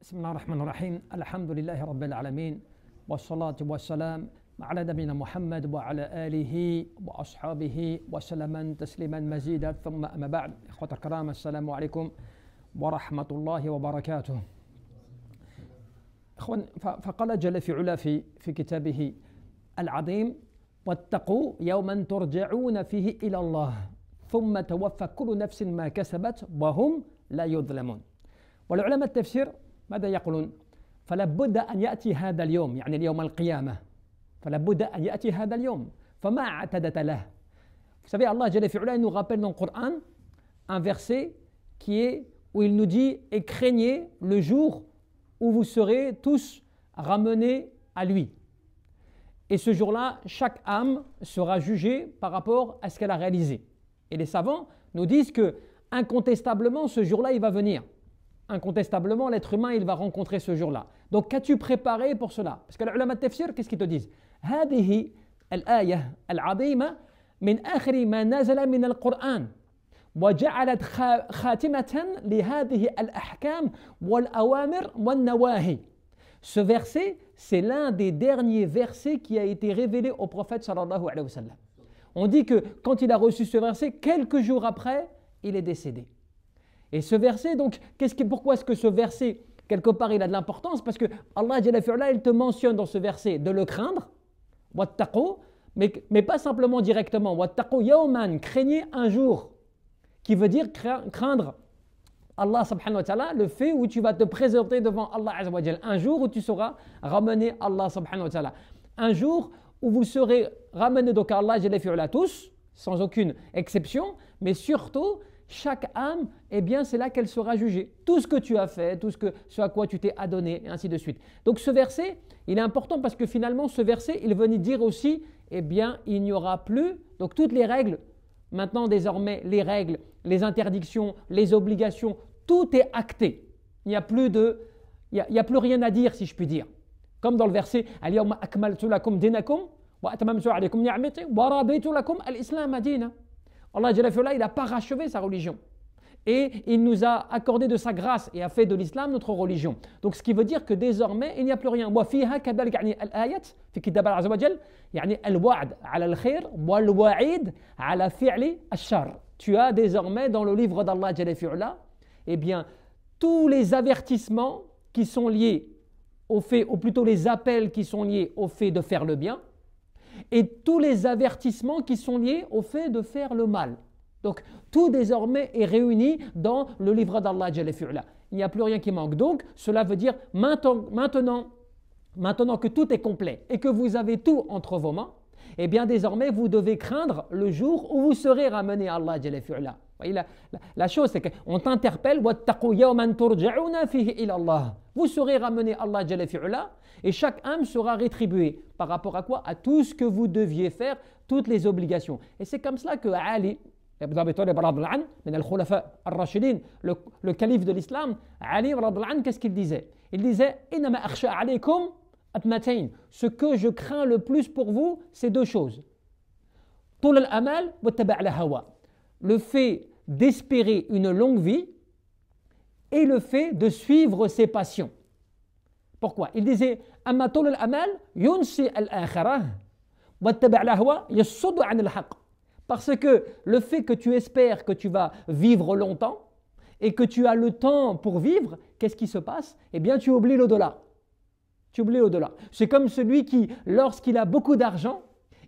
بسم الله الرحمن الرحيم الحمد لله رب العالمين والصلاة والسلام على نبينا محمد وعلى آله وأصحابه وسلم تسليما مزيدا ثم أما بعد إخوة الكرام السلام عليكم ورحمة الله وبركاته. فقال جل في علا في كتابه العظيم واتقوا يوما ترجعون فيه إلى الله ثم توفى كل نفس ما كسبت وهم لا يظلمون. والعلماء التفسير ماذا يقولون؟ فلا بد أن يأتي هذا اليوم، يعني اليوم القيامة، فلا بد أن يأتي هذا اليوم، فما اعتدت له. Vous savez, Allah Jalla fi'ula nous rappelle dans le Coran un verset où il nous dit « Et craignez le jour où vous serez tous ramenés à lui ». Et ce jour-là, chaque âme sera jugée par rapport à ce qu'elle a réalisé. Et les savants nous disent que incontestablement, ce jour-là, il va venir. Incontestablement, l'être humain, il va rencontrer ce jour-là. Donc, qu'as-tu préparé pour cela? Parce que les ulama de tafsir, qu'est-ce qu'ils te disent? هذه الآية العظيمة من آخر ما نزل من القرآن وجعلت خاتمة لهذه الأحكام والأوامر والنواهي. Ce verset, c'est l'un des derniers versets qui a été révélé au prophète sallallahu alayhi wa sallam. On dit que quand il a reçu ce verset, quelques jours après, il est décédé. Et ce verset, donc, pourquoi est-ce que ce verset, quelque part, il a de l'importance? Parce que Allah Jalla fi'ala, il te mentionne dans ce verset de le craindre, wattaqu, mais pas simplement directement, wattaqu yawman, craignez un jour, qui veut dire craindre Allah subhanahu wa ta'ala, le fait où tu vas te présenter devant Allah azza wa jal, un jour où tu seras ramené à Allah subhanahu wa ta'ala, un jour où vous serez ramenés donc à Allah Jalla fi'ala tous, sans aucune exception, mais surtout, chaque âme, eh bien, c'est là qu'elle sera jugée. Tout ce que tu as fait, ce à quoi tu t'es adonné, et ainsi de suite. Donc, ce verset, il est important parce que finalement, ce verset, il venait dire aussi, eh bien, il n'y aura plus, donc toutes les règles, maintenant, désormais, les règles, les interdictions, les obligations, tout est acté. Il n'y a plus rien à dire, si je puis dire. Comme dans le verset, Al-yawma akmaltu lakum dinakum wa atmamtu alaykum ni'mati wa raditu lakum al-islam dina. Allah Jalla fi'ala, il n'a pas rachevé sa religion. Et il nous a accordé de sa grâce et a fait de l'islam notre religion. Donc ce qui veut dire que désormais, il n'y a plus rien. وَفِيهَا كَذَلِكَ يعني الآيات في كتاب الله عز وجل يعني الوعد على الخير والوعيد على فعل الشر. Tu as désormais dans le livre d'Allah Jalla fi'ala, eh bien, tous les avertissements qui sont liés au fait, ou plutôt les appels qui sont liés au fait de faire le bien, et tous les avertissements qui sont liés au fait de faire le mal. Donc, tout désormais est réuni dans le livre d'Allah Jalla fi'ala. Il n'y a plus rien qui manque. Donc, cela veut dire maintenant que tout est complet et que vous avez tout entre vos mains, eh bien désormais vous devez craindre le jour où vous serez ramené à Allah Jalla fi'ala. La chose, c'est qu'on t'interpelle, وَاتَّقُوا يَوْمًا تُرْجَعُونَ فِيهِ إِلَى اللَّهِ. Vous serez ramené à Allah Jalla fi'ala et chaque âme sera rétribuée par rapport à quoi? À tout ce que vous deviez faire, toutes les obligations. Et c'est comme cela que Ali, le calife de l'islam, Ali, qu'est-ce qu'il disait? Il disait إِنَّمَا أَخْشَى عَلَيْكُمْ أَثْنَتَيْنِ. Ce que je crains le plus pour vous, c'est deux choses. طُولَ الْأَمَالِ وَاتَّبَعْ الْهَوَى. Le fait d'espérer une longue vie et le fait de suivre ses passions. Pourquoi? Il disait أما طول الأمال ينسي الآخرة واتبع الهوى يصد عن الحق. Parce que le fait que tu espères que tu vas vivre longtemps et que tu as le temps pour vivre, qu'est-ce qui se passe? Eh bien, tu oublies l'au-delà. Tu oublies l'au-delà. C'est comme celui qui, lorsqu'il a beaucoup d'argent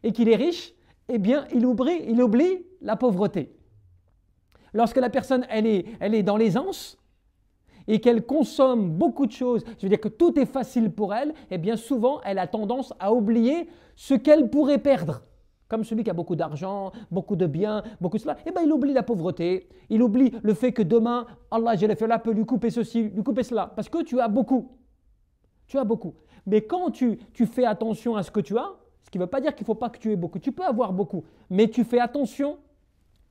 et qu'il est riche, eh bien, il oublie la pauvreté. Lorsque la personne, elle est dans l'aisance et qu'elle consomme beaucoup de choses, je veux dire que tout est facile pour elle, eh bien souvent, elle a tendance à oublier ce qu'elle pourrait perdre. Comme celui qui a beaucoup d'argent, beaucoup de biens, beaucoup de cela, eh bien il oublie la pauvreté, il oublie le fait que demain, Allah Jalla fi'ala peut lui couper ceci, lui couper cela, parce que tu as beaucoup. Tu as beaucoup. Mais quand tu fais attention à ce que tu as, ce qui ne veut pas dire qu'il ne faut pas que tu aies beaucoup, tu peux avoir beaucoup, mais tu fais attention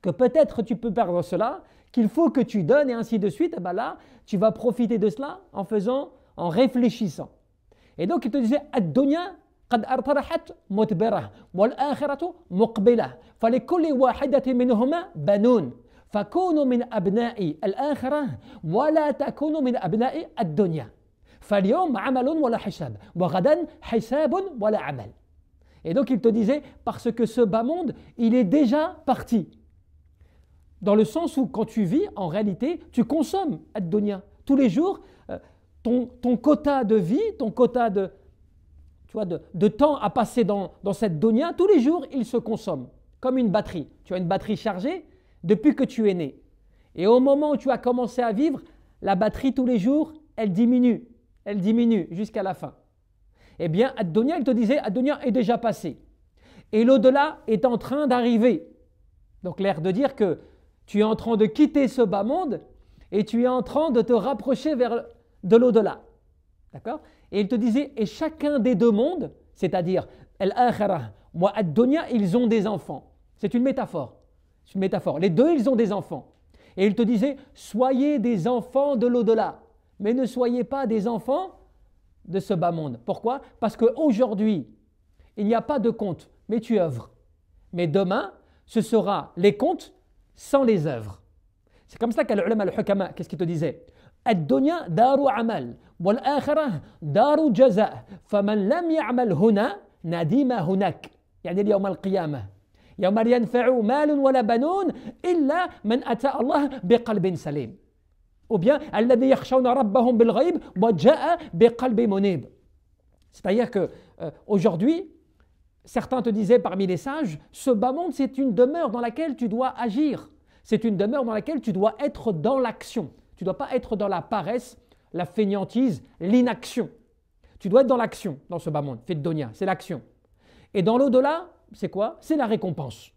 que peut-être tu peux perdre cela, qu'il faut que tu donnes et ainsi de suite, et bien là, tu vas profiter de cela en réfléchissant. Et donc il te disait, ad-dunya قد ارترحت مدبرة والآخرة مقبلة فلكل واحدة منهما بنون فكونوا من أبناء الآخرة ولا تكونوا من أبناء الدنيا. فاليوم عمل ولا حساب وغدا حساب ولا عمل. Et donc il te disait, parce que ce bas monde, il est déjà parti. Dans le sens où quand tu vis, en réalité, tu consommes ad-dunya. Tous les jours, ton quota de vie, ton quota de temps à passer dans cette dunya, tous les jours, il se consomme. Comme une batterie. Tu as une batterie chargée depuis que tu es né. Et au moment où tu as commencé à vivre, la batterie tous les jours, elle diminue jusqu'à la fin. Eh bien, ad-dunya, il te disait, ad-dunya est déjà passé. Et l'au-delà est en train d'arriver. Donc l'air de dire que tu es en train de quitter ce bas monde et tu es en train de te rapprocher vers de l'au-delà. D'accord? Et il te disait, et chacun des deux mondes, c'est-à-dire al-akhirah, moi ad-dunya, ils ont des enfants. C'est une métaphore. C'est une métaphore. Les deux, ils ont des enfants. Et il te disait, soyez des enfants de l'au-delà, mais ne soyez pas des enfants de ce bas monde. Pourquoi? Parce qu'aujourd'hui, il n'y a pas de compte, mais tu œuvres. Mais demain, ce sera les comptes sans les œuvres. C'est comme ça qu'al-ulama al-hukama, qu'est-ce qu'il te disait? Ad-dunya daru amal, wal-akhirah daru jaza, faman lam ya'mal huna nadima hunak. يعني اليوم القيامة يوم لا ينفع مال ولا بنون إلا من أتى الله بقلب سليم. Ou bien الذي يخشون ربهم بالغيب وجاء بقلب منيب. C'est-à-dire que aujourd'hui, certains te disaient parmi les sages, ce bas monde c'est une demeure dans laquelle tu dois agir. C'est une demeure dans laquelle tu dois être dans l'action. Tu ne dois pas être dans la paresse, la fainéantise, l'inaction. Tu dois être dans l'action dans ce bas monde. Fait de dunya, c'est l'action. Et dans l'au-delà, c'est quoi? C'est la récompense.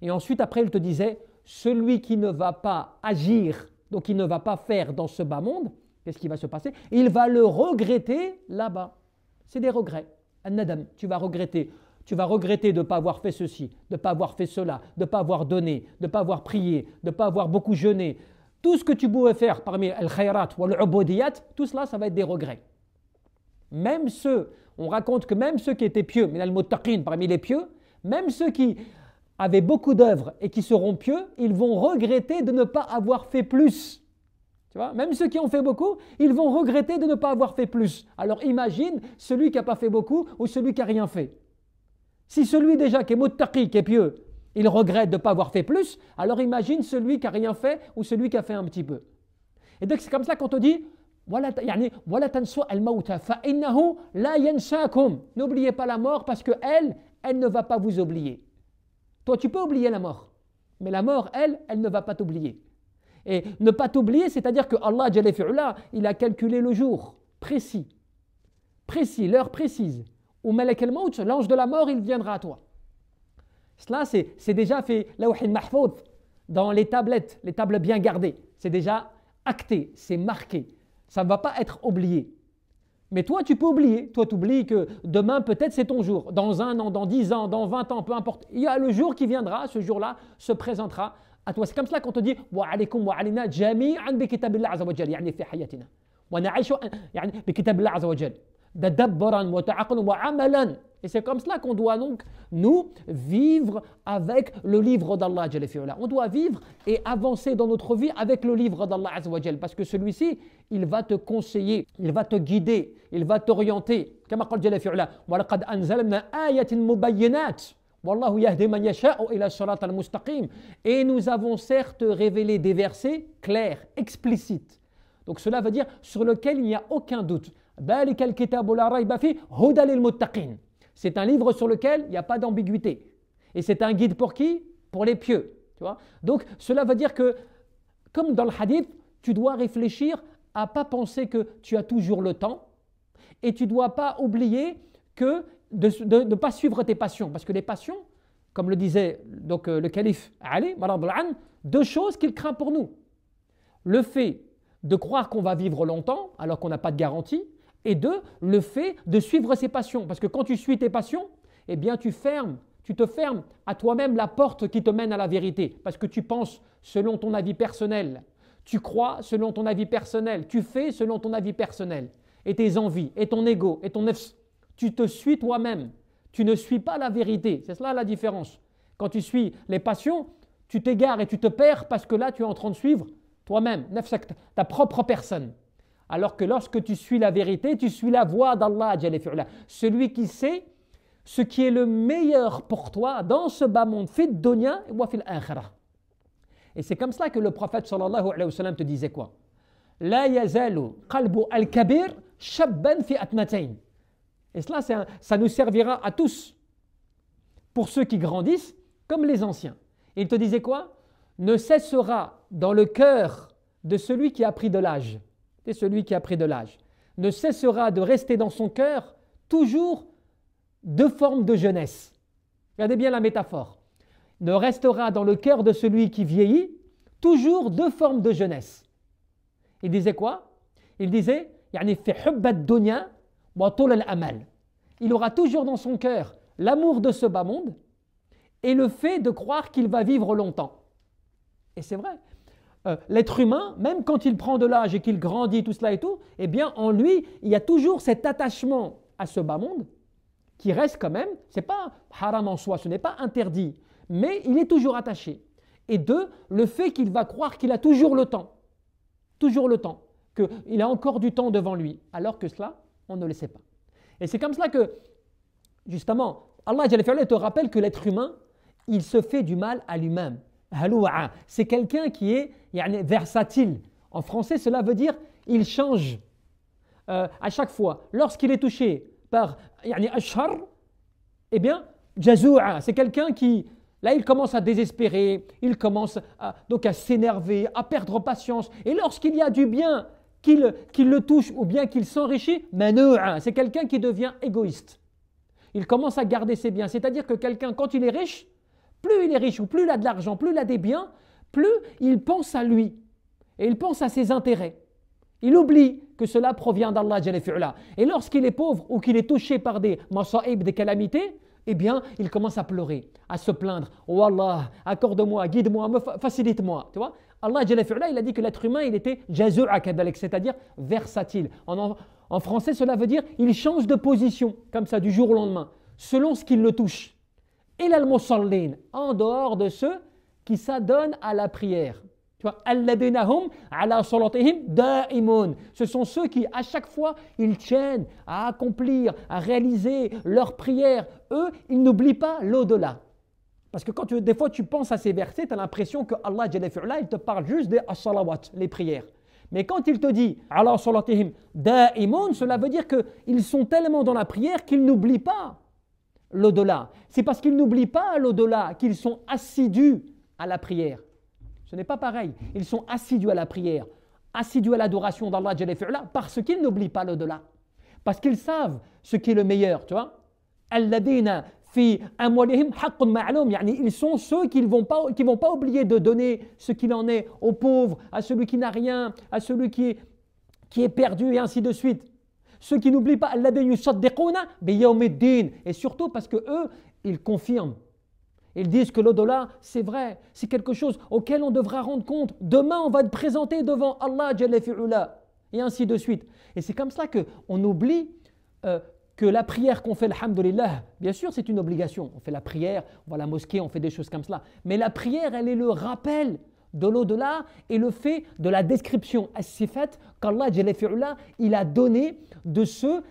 Et ensuite, après, il te disait, celui qui ne va pas agir, donc il ne va pas faire dans ce bas monde, qu'est-ce qui va se passer? Il va le regretter là-bas. C'est des regrets. An-nadam, tu vas regretter. Tu vas regretter de ne pas avoir fait ceci, de ne pas avoir fait cela, de ne pas avoir donné, de ne pas avoir prié, de ne pas avoir beaucoup jeûné. Tout ce que tu pouvais faire parmi al-khayrat ou al-ubudiyat, tout cela, ça va être des regrets. Même ceux, on raconte que même ceux qui étaient pieux, min al-muttaqin, parmi les pieux, même ceux qui avaient beaucoup d'œuvres et qui seront pieux, ils vont regretter de ne pas avoir fait plus. Tu vois, même ceux qui ont fait beaucoup, ils vont regretter de ne pas avoir fait plus. Alors imagine celui qui n'a pas fait beaucoup ou celui qui n'a rien fait. Si celui déjà qui est muttaqi, qui est pieux, il regrette de ne pas avoir fait plus, alors imagine celui qui n'a rien fait ou celui qui a fait un petit peu. Et donc c'est comme ça qu'on te dit, n'oubliez pas la mort parce que elle ne va pas vous oublier. Toi, tu peux oublier la mort, mais la mort, elle ne va pas t'oublier. Et ne pas t'oublier, c'est-à-dire que Allah, Jalla fi'ula, il a calculé le jour précis, l'heure précise, où Malak al-Maut, l'ange de la mort, il viendra à toi. Cela, c'est déjà fait, lawh al-mahfouz, dans les tablettes, les tables bien gardées. C'est déjà acté, c'est marqué. Ça ne va pas être oublié. Mais toi, tu peux oublier. Toi, tu oublies que demain, peut-être, c'est ton jour. Dans 1 an, dans 10 ans, dans 20 ans, peu importe. Il y a le jour qui viendra, ce jour-là se présentera à toi. C'est comme cela qu'on te dit wa alaykum wa alayna jami'an bi kitabillah azza wa jalla, yani fi hayatina. Wa na'ishu yani bi kitabillah azza wa jalla. Tadabburan wa ta'aqlan wa 'amalan. Et c'est comme cela qu'on doit donc, nous, vivre avec le livre d'Allah. On doit vivre et avancer dans notre vie avec le livre d'Allah. Parce que celui-ci, il va te conseiller, il va te guider, il va t'orienter. Comme dit Allah, وَلَقَدْ أَنزَلْنَا آيَةٍ مُبَيِّنَاتٍ وَاللَّهُ يَهْدِي مَنْ يَشَاءُ إِلَى الصِّرَاطِ الْمُسْتَقِيمِ. Et nous avons certes révélé des versets clairs, explicites. Donc cela veut dire sur lequel il n'y a aucun doute. ذَلِكَ الْكِتَابُ لَا رَيْبَ فِيهِ هُدًى لِلْمُتَّقِينَ. C'est un livre sur lequel il n'y a pas d'ambiguïté. Et c'est un guide pour qui? Pour les pieux. Tu vois? Donc cela veut dire que, comme dans le hadith, tu dois réfléchir à ne pas penser que tu as toujours le temps et tu ne dois pas oublier que de ne pas suivre tes passions. Parce que les passions, comme le disait donc, le calife Ali, deux choses qu'il craint pour nous. Le fait de croire qu'on va vivre longtemps alors qu'on n'a pas de garantie. Et deux, le fait de suivre ses passions. Parce que quand tu suis tes passions, eh bien tu te fermes à toi-même la porte qui te mène à la vérité. Parce que tu penses selon ton avis personnel. Tu crois selon ton avis personnel. Tu fais selon ton avis personnel. Et tes envies, et ton ego, et ton nefs. Tu te suis toi-même. Tu ne suis pas la vérité. C'est cela la différence. Quand tu suis les passions, tu t'égares et tu te perds parce que là tu es en train de suivre toi-même, ta propre personne. Alors que lorsque tu suis la vérité, tu suis la voie d'Allah Jalla fi'ula. Celui qui sait ce qui est le meilleur pour toi dans ce bas monde, fi dunya wa fil akhirah. Et c'est comme cela que le prophète sallallahu alayhi wa sallam te disait quoi? La yazalu qalbu al-kabir shabban fi atnatayn. Et cela, ça nous servira à tous, pour ceux qui grandissent comme les anciens. Et il te disait quoi? Ne cessera dans le cœur de celui qui a pris de l'âge, et celui qui a pris de l'âge, ne cessera de rester dans son cœur toujours deux formes de jeunesse. Regardez bien la métaphore. Ne restera dans le cœur de celui qui vieillit toujours deux formes de jeunesse. Il disait quoi? Il disait يعني في حب الدنيا وطول الأمل. Il aura toujours dans son cœur l'amour de ce bas monde et le fait de croire qu'il va vivre longtemps. Et c'est vrai. L'être humain, même quand il prend de l'âge et qu'il grandit, tout cela et tout, eh bien en lui, il y a toujours cet attachement à ce bas monde qui reste quand même, ce n'est pas haram en soi, ce n'est pas interdit, mais il est toujours attaché. Et deux, le fait qu'il va croire qu'il a toujours le temps, qu'il a encore du temps devant lui, alors que cela, on ne le sait pas. Et c'est comme cela que, justement, Allah te rappelle que l'être humain, il se fait du mal à lui-même. C'est quelqu'un qui est versatile. En français, cela veut dire il change à chaque fois. Lorsqu'il est touché par ashar, eh bien, jazou'a, c'est quelqu'un qui, là, il commence à désespérer, il commence donc à s'énerver, à perdre patience. Et lorsqu'il y a du bien qu'il le touche ou bien qu'il s'enrichit, manou'a, c'est quelqu'un qui devient égoïste. Il commence à garder ses biens. C'est-à-dire que quelqu'un, quand il est riche, plus il est riche ou plus il a de l'argent, plus il a des biens, plus il pense à lui et il pense à ses intérêts. Il oublie que cela provient d'Allah Jalla fi'ula. Et lorsqu'il est pauvre ou qu'il est touché par des masa'ib, des calamités, eh bien, il commence à pleurer, à se plaindre. Oh Allah, accorde-moi, guide-moi, facilite-moi. Tu vois? Allah Jalla fi'ula, il a dit que l'être humain, il était jazu'a kadalik, c'est-à-dire versatile. En français, cela veut dire il change de position, comme ça, du jour au lendemain, selon ce qui le touche. Et l'al-musallin, en dehors de ceux qui s'adonnent à la prière. Tu vois, alladhina hum ala salatihim da'imun. Ce sont ceux qui, à chaque fois, ils tiennent à accomplir, à réaliser leur prière. Eux, ils n'oublient pas l'au-delà. Parce que des fois, tu penses à ces versets, tu as l'impression que Allah Jalla fi'ula, il te parle juste des as-salawat, les prières. Mais quand il te dit ala salatihim da'imun, cela veut dire qu'ils sont tellement dans la prière qu'ils n'oublient pas l'au-delà. C'est parce qu'ils n'oublient pas l'au-delà qu'ils sont assidus à la prière. Ce n'est pas pareil. Ils sont assidus à la prière, assidus à l'adoration d'Allah Jalla fi'ula, parce qu'ils n'oublient pas l'au-delà. Parce qu'ils savent ce qui est le meilleur, tu vois. Alladina fi amwalihim haqqun ma'lum, yani ils sont ceux qui ne vont pas oublier de donner ce qu'il en est aux pauvres, à celui qui n'a rien, à celui qui est perdu et ainsi de suite. Ceux qui n'oublient pas alladina yusaddiquna bi yawmiddin, et surtout parce que eux, ils confirment. Ils disent que l'au-delà, c'est vrai, c'est quelque chose auquel on devra rendre compte. Demain, on va te présenter devant Allah Jalla fi'ula, et ainsi de suite. Et c'est comme ça qu'on oublie que la prière qu'on fait, alhamdulillah, bien sûr, c'est une obligation. On fait la prière, on va à la mosquée, on fait des choses comme cela. Mais la prière, elle est le rappel de l'au-delà et le fait de la description as-sifat qu'Allah Jalla fi'ula, il a donné de ceux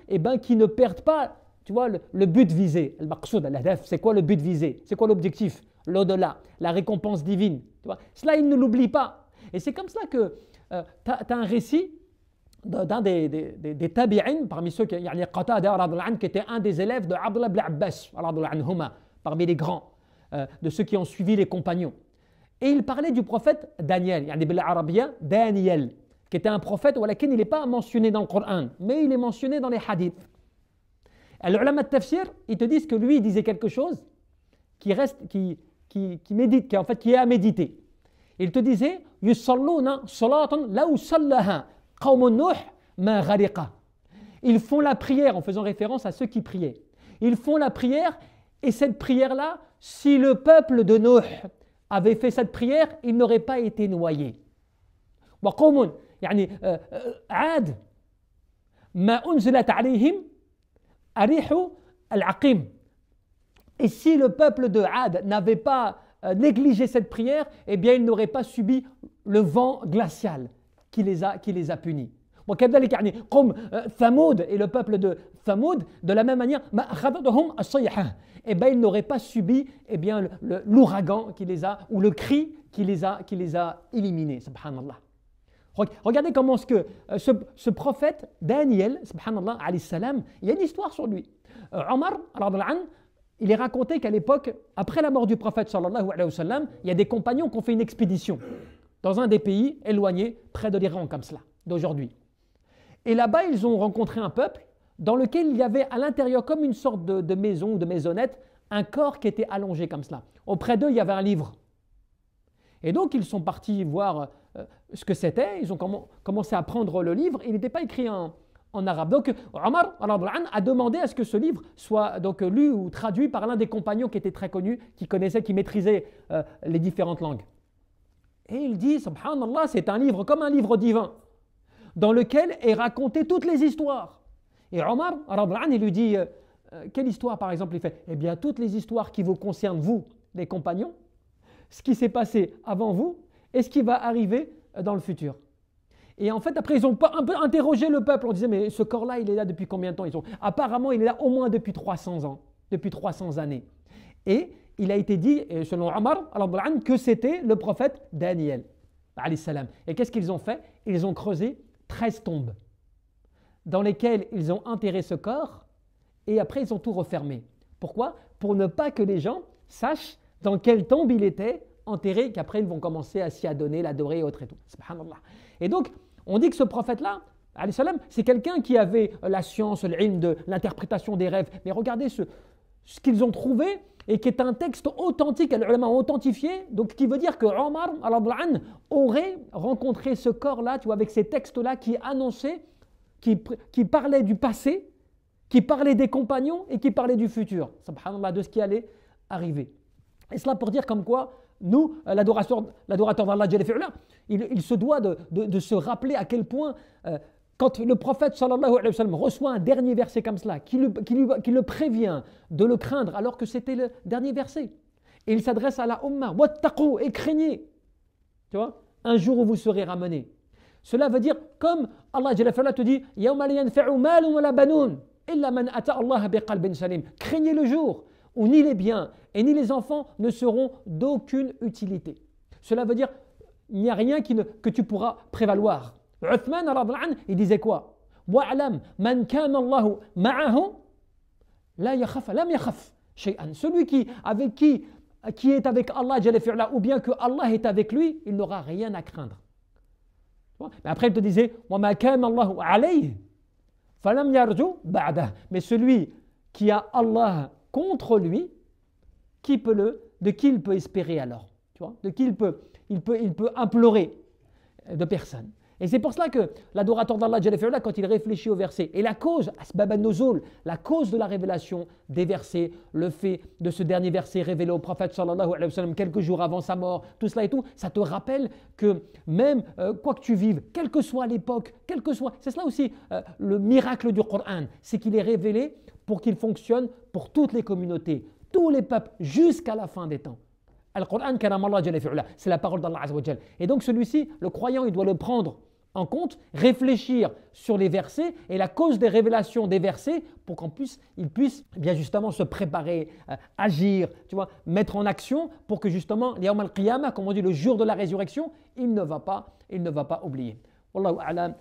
qui ne perdent pas. Tu vois, le but visé, c'est quoi le but visé? C'est quoi l'objectif? L'au-delà, la récompense divine. Tu vois? Cela, il ne l'oublie pas. Et c'est comme cela que tu as un récit d'un des tabi'in, parmi ceux qui était un des élèves de Abdullah ibn Abbas, parmi les grands, de ceux qui ont suivi les compagnons. Et il parlait du prophète Daniel, Daniel, qui était un prophète, il n'est pas mentionné dans le Coran, mais il est mentionné dans les hadiths. Les ulama de tafsir, ils te disent que lui, il disait quelque chose qui médite, qui est à méditer. Il te disait yusalluna salatan law sallaha qawmun nuh ma ghariqa. Ils font la prière en faisant référence à ceux qui priaient. Ils font la prière et cette prière-là, si le peuple de Nuh avait fait cette prière, il n'aurait pas été noyé. Wa qawmun yani Ad ma unzilat alayhim Arihu al-Aqim. Et si le peuple de Ad n'avait pas négligé cette prière, eh bien il n'aurait pas subi le vent glacial qui les a punis. وكذلك يعني قوم ثمود et le peuple de Thamoud, de la même manière, ما أخذتهم الصيحة. Eh bien, ils n'auraient pas subi bien, l'ouragan qui les a, ou le cri qui les a éliminés. Subhanallah. Regardez comment ce prophète Daniel, subhanallah, alayhi salam, il y a une histoire sur lui. Omar, il est raconté qu'à l'époque, après la mort du prophète sallallahu alayhi wa sallam, il y a des compagnons qui ont fait une expédition dans un des pays éloignés, près de l'Iran comme cela, d'aujourd'hui. Et là-bas, ils ont rencontré un peuple dans lequel il y avait à l'intérieur, comme une sorte de maison ou de maisonnette, un corps qui était allongé comme cela. Auprès d'eux, il y avait un livre. Et donc, ils sont partis voir ce que c'était. Ils ont commencé à prendre le livre. Il n'était pas écrit en arabe. Donc, Omar a demandé à ce que ce livre soit donc, lu ou traduit par l'un des compagnons qui était très connu, qui connaissait, qui maîtrisait les différentes langues. Et il dit, subhanallah, c'est un livre comme un livre divin, dans lequel est raconté toutes les histoires. Et Omar, il lui dit, quelle histoire par exemple il fait? Eh bien, toutes les histoires qui vous concernent, vous, les compagnons, ce qui s'est passé avant vous et ce qui va arriver dans le futur. Et en fait, après, ils ont un peu interrogé le peuple. On disait, mais ce corps-là, il est là depuis combien de temps? Apparemment, il est là au moins depuis 300 ans, depuis 300 années. Et il a été dit, selon Omar, que c'était le prophète Daniel. Et qu'est-ce qu'ils ont fait? Ils ont creusé 13 tombes dans lesquelles ils ont enterré ce corps et après ils ont tout refermé. Pourquoi? Pour ne pas que les gens sachent dans quelle tombe il était enterré, qu'après ils vont commencer à s'y adonner, l'adorer et autres et tout. Subhanallah. Et donc, on dit que ce prophète-là, c'est quelqu'un qui avait la science, l'ilm de l'interprétation des rêves. Mais regardez ce qu'ils ont trouvé et qui est un texte authentique, les ulama ont authentifié, donc qui veut dire que Omar aurait rencontré ce corps-là, tu vois, avec ces textes-là qui annonçaient, qui parlaient du passé, qui parlaient des compagnons et qui parlaient du futur, subhanallah, de ce qui allait arriver. Et cela pour dire comme quoi, nous, l'adorateur d'Allah, il se doit de se rappeler à quel point, quand le prophète sallallahu alayhi wa sallam reçoit un dernier verset comme cela, qui le prévient de le craindre alors que c'était le dernier verset, et il s'adresse à la Ummah, wattaqu, et craignez, tu vois, un jour où vous serez ramenés. Cela veut dire, comme Allah te dit, yawma la yanfa'u malun wa la banun illa man ata Allah biqalbin salim. Craignez le jour où ni les biens et ni les enfants ne seront d'aucune utilité. Cela veut dire, il n'y a rien que tu pourras prévaloir. Uthman, il disait quoi? Wa'alam man kana Allahu ma'ahu la yakhaf lam yakhaf shay'an. Celui qui est avec Allah ou bien que Allah est avec lui, il n'aura rien à craindre. Mais après il te disait wa ma kana Allahu alayhi falam yarju ba'dah. Mais celui qui a Allah contre lui, de qui il peut espérer alors, tu vois, de qui il peut implorer de personne. Et c'est pour cela que l'adorateur d'Allah, quand il réfléchit au verset, et la cause, asbab an-nuzul, la cause de la révélation des versets, le fait de ce dernier verset révélé au prophète sallallahu alayhi wa sallam quelques jours avant sa mort, tout cela et tout, ça te rappelle que même quoi que tu vives, quelle que soit l'époque, c'est cela aussi le miracle du Coran, c'est qu'il est révélé pour qu'il fonctionne pour toutes les communautés, tous les peuples, jusqu'à la fin des temps. Al-Qur'an, c'est la parole d'Allah Azza wa Jal. Et donc celui-ci, le croyant, il doit le prendre en compte, réfléchir sur les versets et la cause des révélations des versets pour qu'il puisse bien justement se préparer, agir, tu vois, mettre en action pour que justement, Yawm al-Qiyamah, comme on dit, le jour de la résurrection, il ne va pas oublier. Wallahu a'lam.